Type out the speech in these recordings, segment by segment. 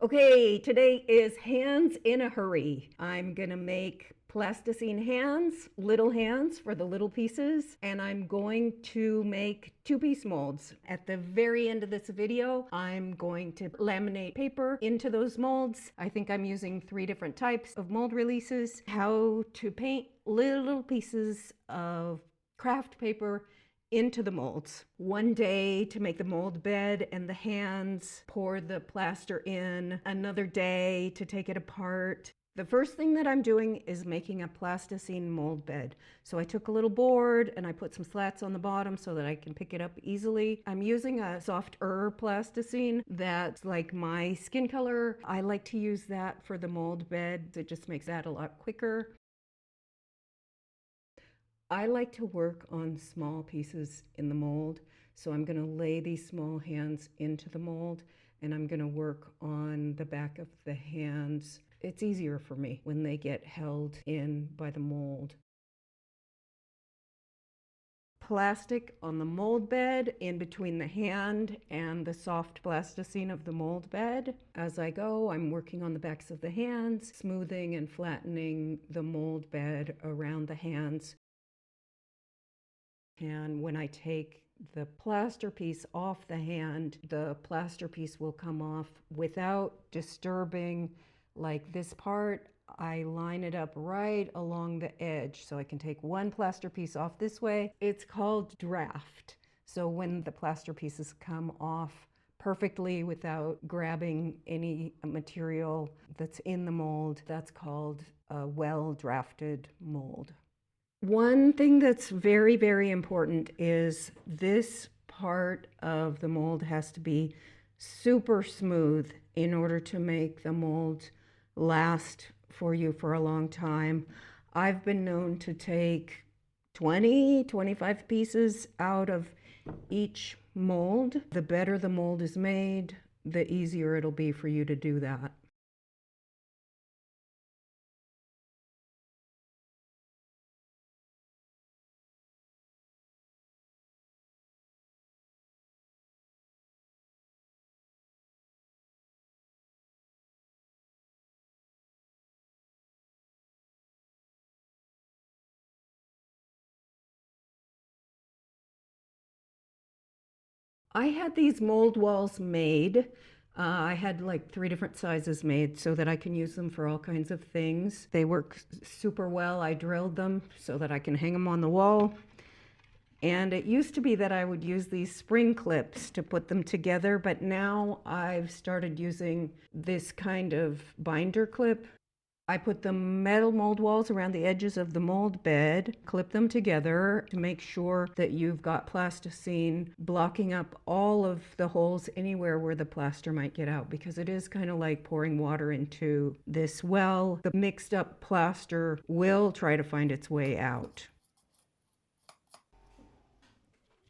Okay, today is hands in a hurry. I'm gonna make plasticine hands, little hands for the little pieces, and I'm going to make two-piece molds. At the very end of this video, I'm going to laminate paper into those molds. I think I'm using 3 different types of mold releases. How to paint little pieces of craft paper into the molds. One day to make the mold bed and the hands, pour the plaster in. Another day to take it apart. The first thing that I'm doing is making a plasticine mold bed. So I took a little board and I put some slats on the bottom so that I can pick it up easily. I'm using a softer plasticine that's like my skin color. I like to use that for the mold bed. It just makes that a lot quicker. I like to work on small pieces in the mold, so I'm going to lay these small hands into the mold and I'm going to work on the back of the hands. It's easier for me when they get held in by the mold. Plastic on the mold bed in between the hand and the soft plasticine of the mold bed. As I go, I'm working on the backs of the hands, smoothing and flattening the mold bed around the hands. And when I take the plaster piece off the hand, the plaster piece will come off without disturbing like this part. I line it up right along the edge so I can take one plaster piece off this way. It's called draft. So when the plaster pieces come off perfectly without grabbing any material that's in the mold, that's called a well drafted mold. One thing that's very, very important is this part of the mold has to be super smooth in order to make the mold last for you for a long time. I've been known to take 20, 25 pieces out of each mold. The better the mold is made, the easier it'll be for you to do that. I had these mold walls made. I had like 3 different sizes made so that I can use them for all kinds of things. They work super well. I drilled them so that I can hang them on the wall. And it used to be that I would use these spring clips to put them together, but now I've started using this kind of binder clip. I put the metal mold walls around the edges of the mold bed, clip them together to make sure that you've got plasticine blocking up all of the holes anywhere where the plaster might get out, because it is kind of like pouring water into this well. The mixed up plaster will try to find its way out.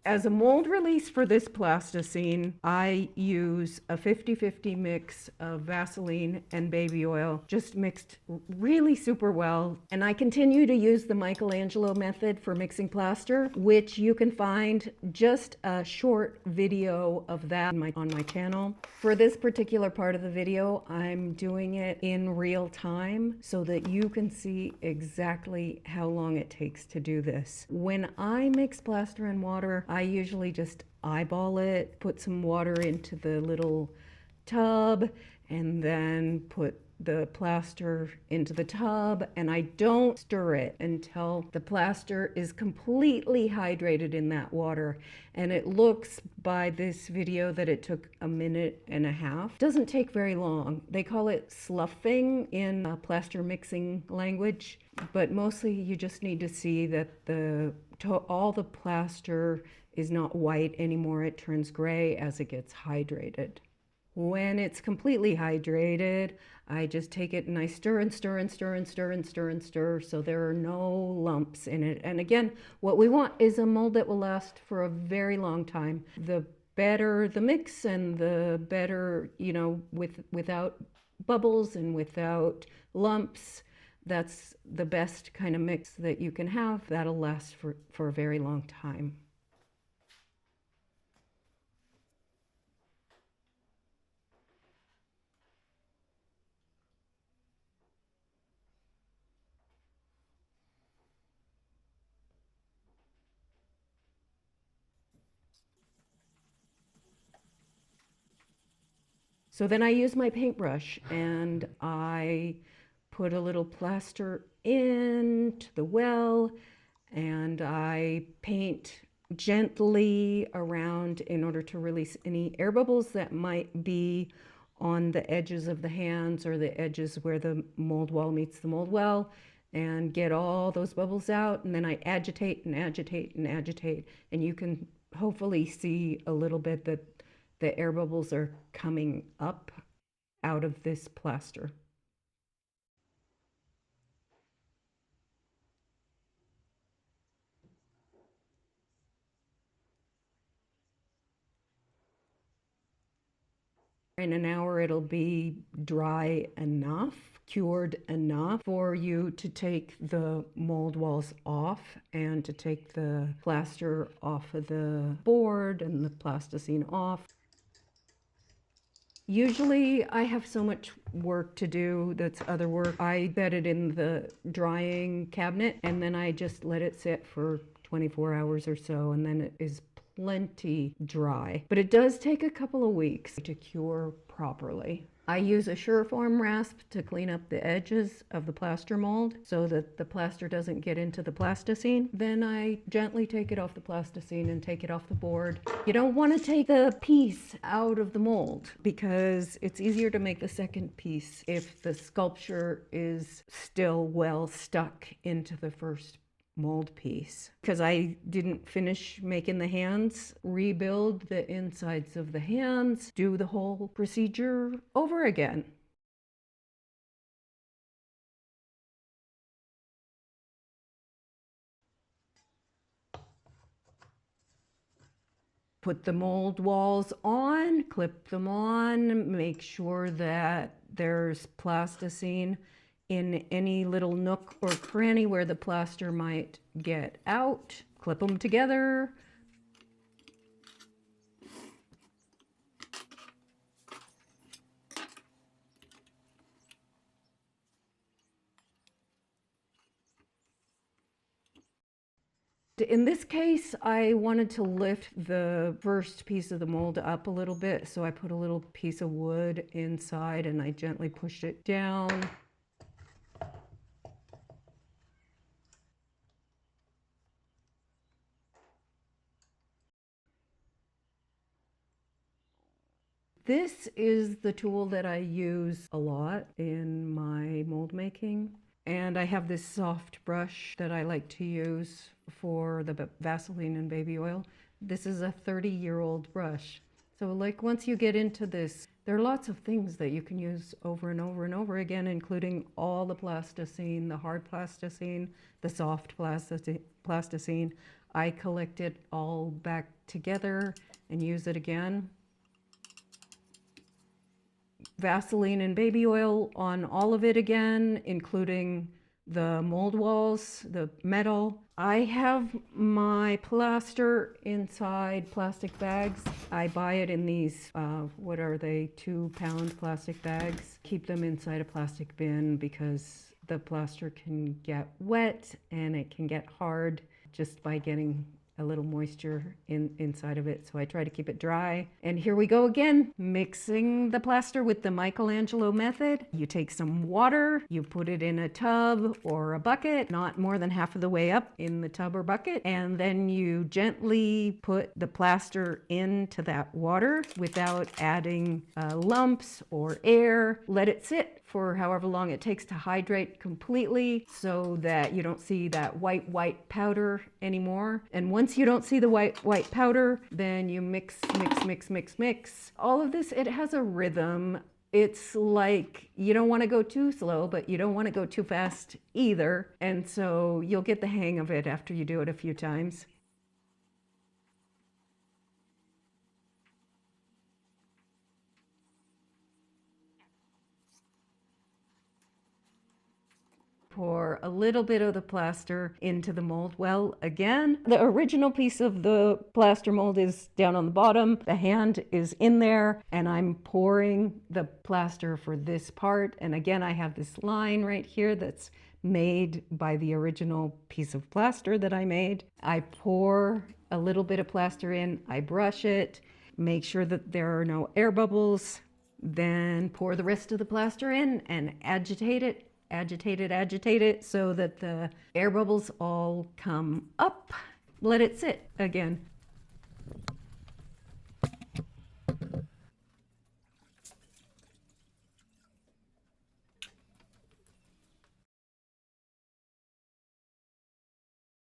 As a mold release for this plasticine, I use a 50-50 mix of Vaseline and baby oil, just mixed really super well. And I continue to use the Michelangelo method for mixing plaster, which you can find just a short video of that on my channel. For this particular part of the video, I'm doing it in real time so that you can see exactly how long it takes to do this. When I mix plaster and water, I usually just eyeball it, put some water into the little tub, and then put the plaster into the tub, and I don't stir it until the plaster is completely hydrated in that water. And it looks by this video that it took 1.5 minutes. Doesn't take very long. They call it sloughing in plaster mixing language, but mostly you just need to see that all the plaster is not white anymore. It turns gray as it gets hydrated. When it's completely hydrated, I just take it and I stir and stir and stir and stir and stir and stir so there are no lumps in it. And again, what we want is a mold that will last for a very long time. The better the mix and the better, without bubbles and without lumps, that's the best kind of mix that you can have. That'll last for a very long time. So then I use my paintbrush and I put a little plaster into the well and I paint gently around in order to release any air bubbles that might be on the edges of the hands or the edges where the mold wall meets the mold well, and get all those bubbles out. And then I agitate and agitate and agitate, and you can hopefully see a little bit that the air bubbles are coming up out of this plaster. In an hour, it'll be dry enough, cured enough for you to take the mold walls off and to take the plaster off of the board and the plasticine off. Usually I have so much work to do that's other work. I set it in the drying cabinet and then I just let it sit for 24 hours or so, and then it is plenty dry. But it does take a couple of weeks to cure properly. I use a Sureform rasp to clean up the edges of the plaster mold so that the plaster doesn't get into the plasticine. Then I gently take it off the plasticine and take it off the board. You don't want to take the piece out of the mold because it's easier to make the second piece if the sculpture is still well stuck into the first mold piece. Because I didn't finish making the hands, rebuild the insides of the hands, do the whole procedure over again. Put the mold walls on, clip them on, make sure that there's plasticine in any little nook or cranny where the plaster might get out. Clip them together. In this case, I wanted to lift the first piece of the mold up a little bit, so I put a little piece of wood inside and I gently pushed it down. This is the tool that I use a lot in my mold making. And I have this soft brush that I like to use for the Vaseline and baby oil. This is a 30-year-old brush. So like once you get into this, there are lots of things that you can use over and over and over again, including all the plasticine, the hard plasticine, the soft plasticine. I collect it all back together and use it again. Vaseline and baby oil on all of it again, including the mold walls, the metal. I have my plaster inside plastic bags. I buy it in these, what are they, 2-pound plastic bags. Keep them inside a plastic bin because the plaster can get wet and it can get hard just by getting a little moisture inside of it. So I try to keep it dry. And here we go again, mixing the plaster with the Michelangelo method. You take some water, you put it in a tub or a bucket, not more than half of the way up in the tub or bucket, and then you gently put the plaster into that water without adding lumps or air. Let it sit for however long it takes to hydrate completely so that you don't see that white powder anymore. And once you don't see the white powder, then you mix. All of this, it has a rhythm. It's like you don't want to go too slow, but you don't want to go too fast either. And so you'll get the hang of it after you do it a few times. Pour a little bit of the plaster into the mold well again. The original piece of the plaster mold is down on the bottom. The hand is in there and I'm pouring the plaster for this part. And again, I have this line right here that's made by the original piece of plaster that I made. I pour a little bit of plaster in, I brush it, make sure that there are no air bubbles. Then pour the rest of the plaster in and agitate it, agitate it so that the air bubbles all come up. Let it sit again.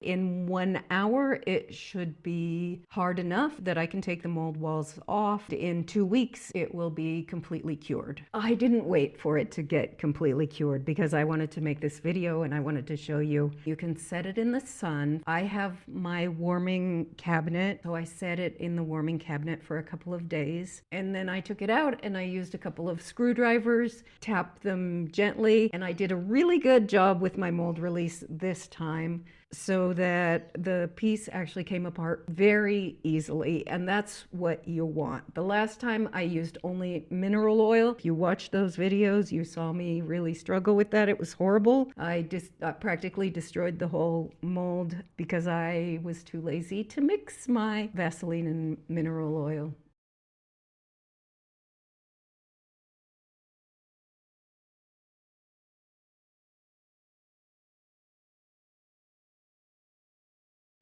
In 1 hour, it should be hard enough that I can take the mold walls off. In 2 weeks, it will be completely cured. I didn't wait for it to get completely cured because I wanted to make this video and I wanted to show you. You can set it in the sun. I have my warming cabinet, so I set it in the warming cabinet for a couple of days. And then I took it out and I used a couple of screwdrivers, tapped them gently, and I did a really good job with my mold release this time, so that the piece actually came apart very easily, and that's what you want. The last time I used only mineral oil. If you watched those videos, you saw me really struggle with that. It was horrible. I just practically destroyed the whole mold because I was too lazy to mix my Vaseline and mineral oil.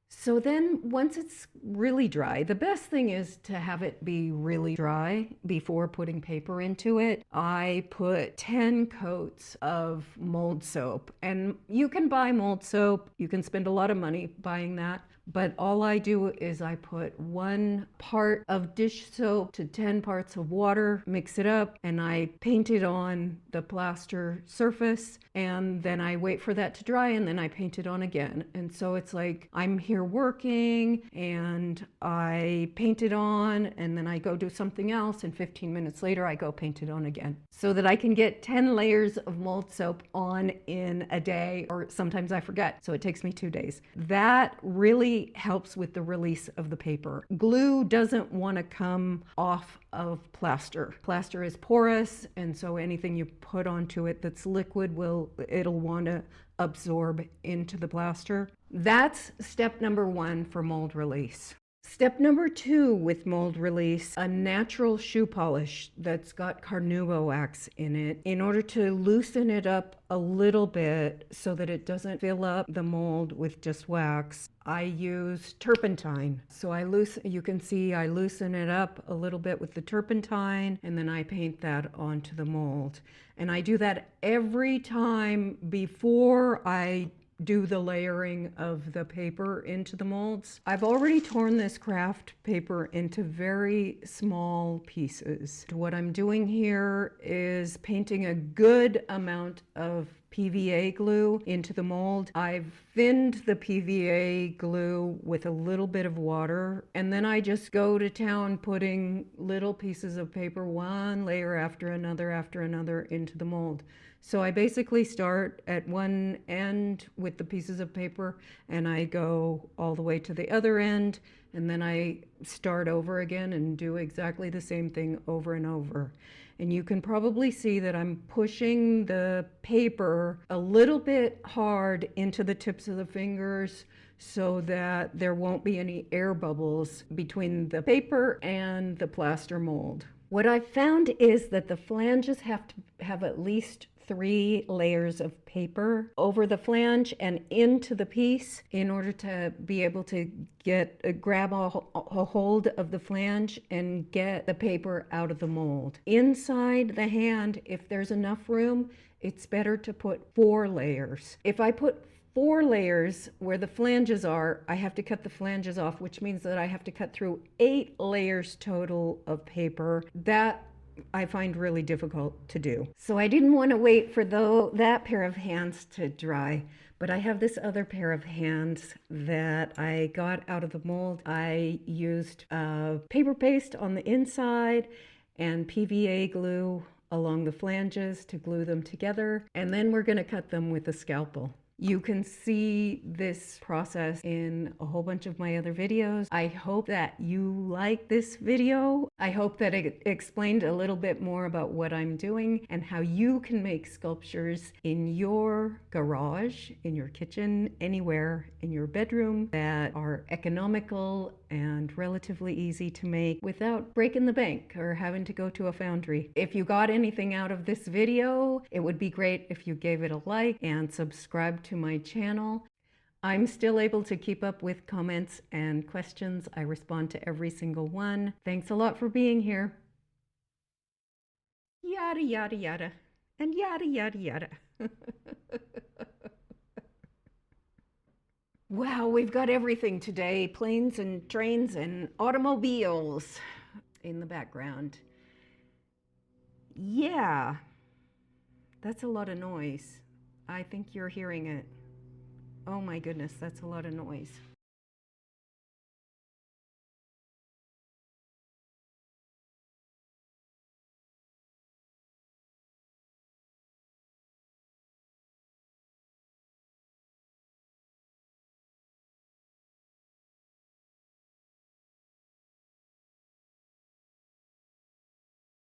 So then once it's really dry, the best thing is to have it be really dry before putting paper into it. I put 10 coats of mold soap, and you can buy mold soap. You can spend a lot of money buying that. But all I do is I put 1 part of dish soap to 10 parts of water, mix it up, and I paint it on the plaster surface. And then I wait for that to dry, and then I paint it on again. And so it's like I'm here working and I paint it on, and then I go do something else, and 15 minutes later I go paint it on again, so that I can get 10 layers of mold soap on in a day, or sometimes I forget, so it takes me 2 days. That really helps with the release of the paper. Glue doesn't want to come off of plaster. Plaster is porous, and so anything you put onto it that's liquid it'll want to absorb into the plaster. That's step number 1 for mold release. Step number 2 with mold release, a natural shoe polish that's got carnauba wax in it, in order to loosen it up a little bit so that it doesn't fill up the mold with just wax. I use turpentine. So you can see I loosen it up a little bit with the turpentine, and then I paint that onto the mold. And I do that every time before I do the layering of the paper into the molds. I've already torn this craft paper into very small pieces. What I'm doing here is painting a good amount of PVA glue into the mold. I've thinned the PVA glue with a little bit of water, and then I just go to town putting little pieces of paper, one layer after another into the mold. So I basically start at one end with the pieces of paper, and I go all the way to the other end, and then I start over again and do exactly the same thing over and over. And you can probably see that I'm pushing the paper a little bit hard into the tips of the fingers so that there won't be any air bubbles between the paper and the plaster mold. What I've found is that the flanges have to have at least 3 layers of paper over the flange and into the piece in order to be able to grab a hold of the flange and get the paper out of the mold. Inside the hand, if there's enough room, it's better to put 4 layers. If I put 4 layers where the flanges are, I have to cut the flanges off, which means that I have to cut through 8 layers total of paper. That I find really difficult to do. So I didn't want to wait for that pair of hands to dry, but I have this other pair of hands that I got out of the mold. I used paper paste on the inside and PVA glue along the flanges to glue them together, and then we're going to cut them with a scalpel. You can see this process in a whole bunch of my other videos. I hope that you like this video. I hope that it explained a little bit more about what I'm doing and how you can make sculptures in your garage, in your kitchen, anywhere, in your bedroom, that are economical and relatively easy to make without breaking the bank or having to go to a foundry. If you got anything out of this video, it would be great if you gave it a like and subscribe to my channel. I'm still able to keep up with comments and questions. I respond to every single one. Thanks a lot for being here. Yada, yada, yada, and yada, yada, yada. Wow, we've got everything today. Planes and trains and automobiles in the background. Yeah, that's a lot of noise. I think you're hearing it. Oh my goodness, that's a lot of noise.